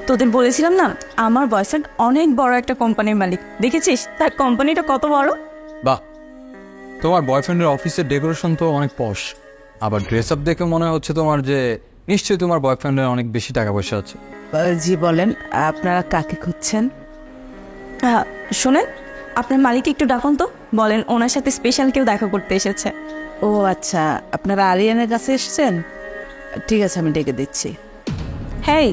তোদের বলেছিলাম না আমার বয়ফ্রেন্ড অনেক বড় একটা কোম্পানির মালিক, দেখেছিস তার কোম্পানিটা কত বড়। বাহ, তোমার বয়ফ্রেন্ডের অফিসের ডেকোরেশন তো অনেক পশ, আবার ড্রেস আপ দেখে মনে হচ্ছে তোমার যে নিশ্চয়ই তোমার বয়ফ্রেন্ডের অনেক বেশি টাকা পয়সা আছে। জি বলেন, আপনারা কাকে খুঁজছেন? হ্যাঁ শোনেন, আপনার মালিককে একটু ডাকুন তো, বলেন ওনার সাথে স্পেশাল কেউ দেখা করতে এসেছে। ও আচ্ছা, আপনারা আরিয়ানের কাছে এসেছেন? ঠিক আছে, আমি ডেকে দিচ্ছি। হ্যাঁ,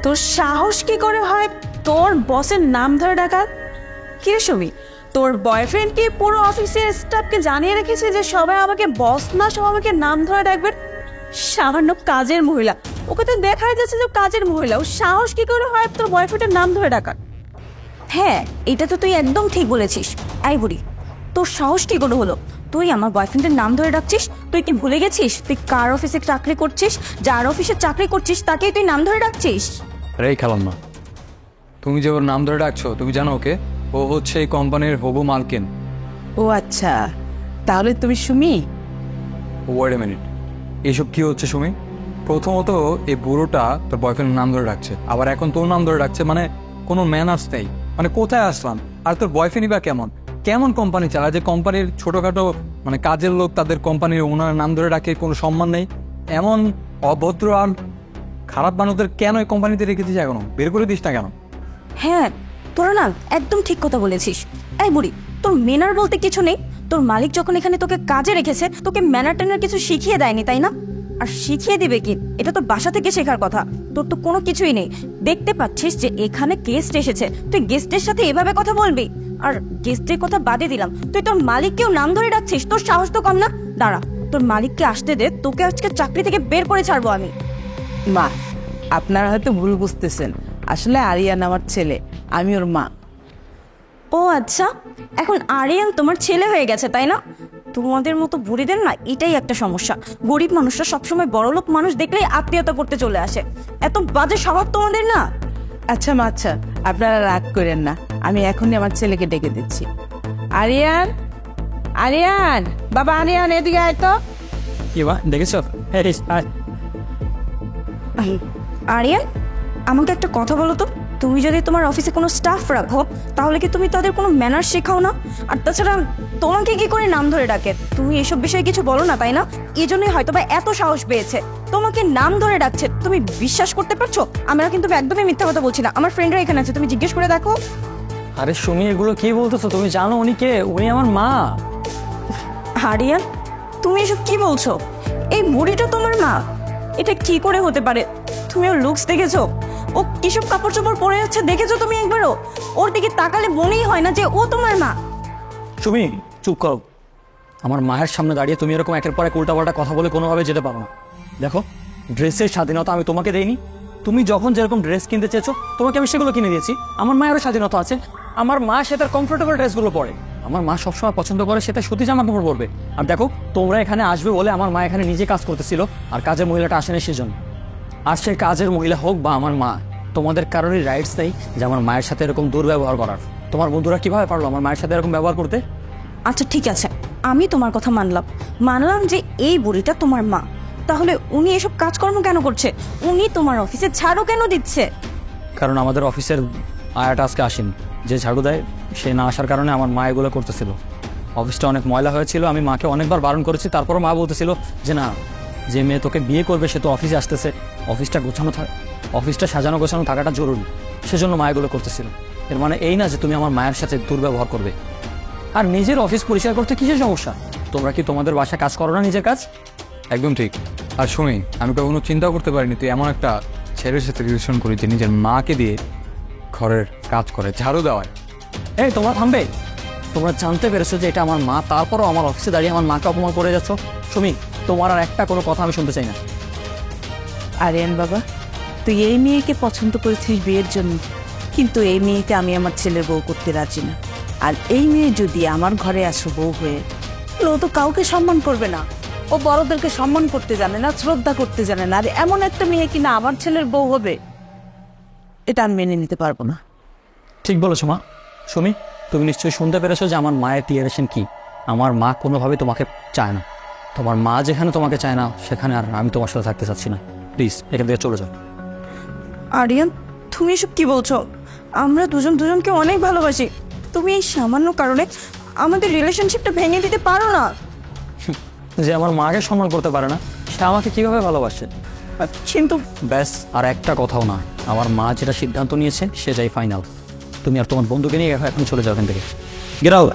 তোর সাহস কি করে হয় তোর বসের নাম ধরে ডাকার? কি রে সুমি, তোর বয়ফ্রেন্ড কি পুরো অফিসের স্টাফকে জানিয়ে রেখেছে যে সবাই আমাকে বস না, সবাই আমাকে নাম ধরে ডাকবেন? সামান্য কাজের মহিলা, ওকে তো দেখাই যাচ্ছে যে কাজের মহিলা, ও সাহস কি করে হয় তোর বয়ফ্রেন্ডের নাম ধরে ডাকার? হ্যাঁ, এটা তো তুই একদম ঠিক বলেছিস। এই বুড়ি, তোর সাহস কি করে হলো তুই আমার বয়ফ্রেন্ডের নাম ধরে ডাকছিস? তুই কি ভুলে গেছিস তুই কার অফিসে চাকরি করছিস? যার অফিসে চাকরি করছিস তাকেই তুই নাম ধরে ডাকছিস? রে খেলাম না, তুমি যে ওর নাম ধরে ডাকছো তুমি জানো ওকে? ও হচ্ছে এই কোম্পানির হবু মালকিন। ও আচ্ছা, তাহলে তুমি সুমি? ওয়েট এ মিনিট, এইসব কি হচ্ছে সুমি? প্রথমত এই বুড়োটা তোর বয়ফ্রেন্ডের নাম ধরে ডাকছে, আবার এখন তোর নাম ধরে ডাকছে, মানে কোনো ম্যানার্স নেই। মানে কোথায় আসলাম? আর তোর বয়ফ্রেন্ডই বা কেমন কেমন কোম্পানি চালায় যে কোম্পানির ছোটোখাটো মানে কাজের লোক তাদের কোম্পানির ওনার নাম ধরে ডাকে, কোনো সম্মান নেই? এমন অভদ্র আর খারাপ মানুষদের কেন এই কোম্পানিতে রেখেছিস? এখনো বের করে দিস না কেন? হ্যাঁ, তোরা না একদম ঠিক কথা বলেছিস। এই বুড়ি, তোর ম্যানার বলতে কিছু নেই? তোর মালিক যখন এখানে তোকে কাজে রেখেছে তোকে ম্যানার ট্যানার কিছু শিখিয়ে দেয়নি, তাই না? আর শিখিয়ে দিবে কি? এটা তো বাসা থেকে শেখার কথা। তোর তো কোনো কিছুই নেই। দেখতে পাচ্ছিস যে এখানে গেস্ট এসেছে, তুই গেস্টের সাথে এভাবে কথা বলবি? আর গেস্টের কথা বাদে দিলাম, তুই তোর মালিককেও নাম ধরে ডাকছিস, তোর সাহস তো কম না? দাঁড়া, তোর মালিককে আসতে দে, তোকে আজকে চাকরি থেকে বের করে ছাড়বো আমি। মা, আপনারা হয়তো ভুল বুঝতেছেন, আসলে আরিয়ান আমার ছেলে, আমি ওর মা। ও আচ্ছা, এখন আরিয়ান তোমার ছেলে হয়ে গেছে তাই না? তোমাদের মতো বুড়িদের না এটাই একটা সমস্যা। গরিব মানুষরা সবসময় বড়লোক মানুষ দেখলেই আত্মীয়তা করতে চলে আসে। এত বাজে স্বভাব তোমাদের না। আচ্ছা মা, আচ্ছা আপনারা রাগ করেন না, আমি এখনই আমার ছেলেকে ডেকে দিচ্ছি। আরিয়ান, আরিয়ান, বাবা আরিয়ান এদিকে আয় তো। কি বা দেখেছ? আরিয়ান, আমাকে একটা কথা বলো তো, তুমি যদি তোমার অফিসে কোনো স্টাফ রাখো তাহলে কি তুমি তাদের কোনো ম্যানার শেখাও না? আর তাছাড়া তোমাকে কি করে নাম ধরে ডাকে? তুমি এসব বিষয়ে কিছু বলো না তাই না? এই জন্যই হয়তো বা এত সাহস পেয়েছে, তোমাকে নাম ধরে ডাকছে। তুমি বিশ্বাস করতে পারছো? আমরা কিন্তু একদমই মিথ্যা কথা বলছি না, আমার ফ্রেন্ডরা এখানে আছে, তুমি জিজ্ঞেস করে দেখো। আরে সুমি, এগুলো কি বলতেছো? তুমি জানো উনি কে? উনি আমার মা। আরিয়ান, তুমি এসব কি বলছো? এই বুড়িটা তোমার মা? এটা কি করে হতে পারে? তুমি ওর লুকস দেখেছো? ও কিসব কাপড় চোপড় পরে যাচ্ছে দেখেছো তুমি একবারও? ওর দিকে তাকালে মনেই হয় না যে ও তোমার মা। সুমি চুপ করো। আমার মায়ের সামনে দাঁড়িয়ে তুমি এরকম একের পর এক উল্টাপাল্টা কথা বলে কোনোভাবে যেতে পারো না। দেখো, ড্রেসের স্বাধীনতা আমি তোমাকে দেইনি। তুমি যখন যেরকম ড্রেস কিনতে চেয়েছো তোমাকে আমি সেগুলো কিনে দিয়েছি। আমার মায়েরও স্বাধীনতা আছে। আমার মা সে তার কমফোর্টেবল ড্রেসগুলো পরে। আমার মা সবসময় পছন্দ করে সেটা সুতি জামা কাপড় পরবে। আর দেখো, তোমরা এখানে আসবে বলে আমার মা এখানে নিজে কাজ করতেছিল, আর কাজের মহিলাটা আসেনি সেজন্য। আর সে কাজের মহিলা হোক বা আমার মা, তোমাদের কারোরই রাইটস নেই যে আমার মায়ের সাথে এরকম দুর্ব্যবহার করার। তোমার বন্ধুরা কিভাবে পারলো আমার মায়ের সাথে এরকম ব্যবহার করতে? আচ্ছা ঠিক আছে, আমি তোমার কথা মানলাম যে এই বুড়িটা তোমার মা। তাহলে উনি এসব কাজকর্ম কেন করছে? উনি তোমার অফিসে ঝাড়ু কেন দিচ্ছে? কারণ আমাদের অফিসের আয়াটা আজকে আসেনি। যে ঝাড়ু দেয় সে না আসার কারণে আমার মা এগুলো করতেছিল। অফিসটা অনেক ময়লা হয়েছিল, আমি মাকে অনেকবার বারণ করেছি, তারপরও মা বলতেছিল যে না, যে মেয়ে তোকে বিয়ে করবে সে তো অফিসে আসতেছে, অফিসটা সাজানো গোছানো থাকাটা জরুরি, সেজন্য মা এগুলো করতেছিল। এর মানে এই না যে তুমি আমার মায়ের সাথে দুর্ব্যবহার করবে। আর নিজের অফিস পরিষ্কার করতে কিসের সমস্যা? তোমরা কি তোমাদের বাসায় কাজ করো না নিজের কাজ? একদম ঠিক। আর শুনি, আমি কখনো চিন্তাও করতে পারিনি তুই এমন একটা ছেলের সাথে রিলেশন করি যে নিজের মাকে দিয়ে ঘরের কাজ করে, ঝাড়ু দেওয়ায়। এই তোমরা থামবে? তোমরা জানতে পেরেছো যে এটা আমার মা, তারপরও আমার অফিসে দাঁড়িয়ে আমার মাকে অপমান করে যাচ্ছ। সুমি, তোমার আর একটা কোনো কথা আমি শুনতে চাই না। আরিয়ান বাবা, তুই এই মেয়েকে পছন্দ করেছিস বিয়ের জন্য, কিন্তু এই মেয়েকে আমি আমার ছেলের বউ করতে রাজি না। আর এই মেয়ে যদি আমার ঘরে আসো বউ হয়ে, ও তো কাউকে সম্মান করবে না। ও বড়দেরকে সম্মান করতে জানে না, শ্রদ্ধা করতে জানে না। আর এমন একটা মেয়ে কিনা আমার ছেলের বউ হবে, এটা আমি মেনে নিতে পারবো না। ঠিক বলেছো মা। সুমি, তুমি নিশ্চয়ই শুনতে পেরেছো যে আমার মায়ের ক্লিয়ারেশন কি। আমার মা কোনোভাবে তোমাকে চায় না। তোমার মা যেখানে তোমাকে চায় না সেখানে আর আমি তোমার সাথে থাকতে চাচ্ছি না। প্লিজ এখান থেকে চলে যাও। আরিয়ান, তুমি এসব কি বলছো? আমরা দুজন দুজনকে অনেক ভালোবাসি। তুমি এই সামান্য কারণে আমাদের রিলেশনশিপটা ভেঙে দিতে পারো না। যে আমার মাকে সম্মান করতে পারে না, সে আমাকে কিভাবে ভালোবাসে? কিন্তু ব্যাস, আর একটা কথাও না। আমার মা যেটা সিদ্ধান্ত নিয়েছে সেটাই ফাইনাল। তুমি আর তোমার বন্ধুকে নিয়ে এখন চলে যাও এখান থেকে। Get out.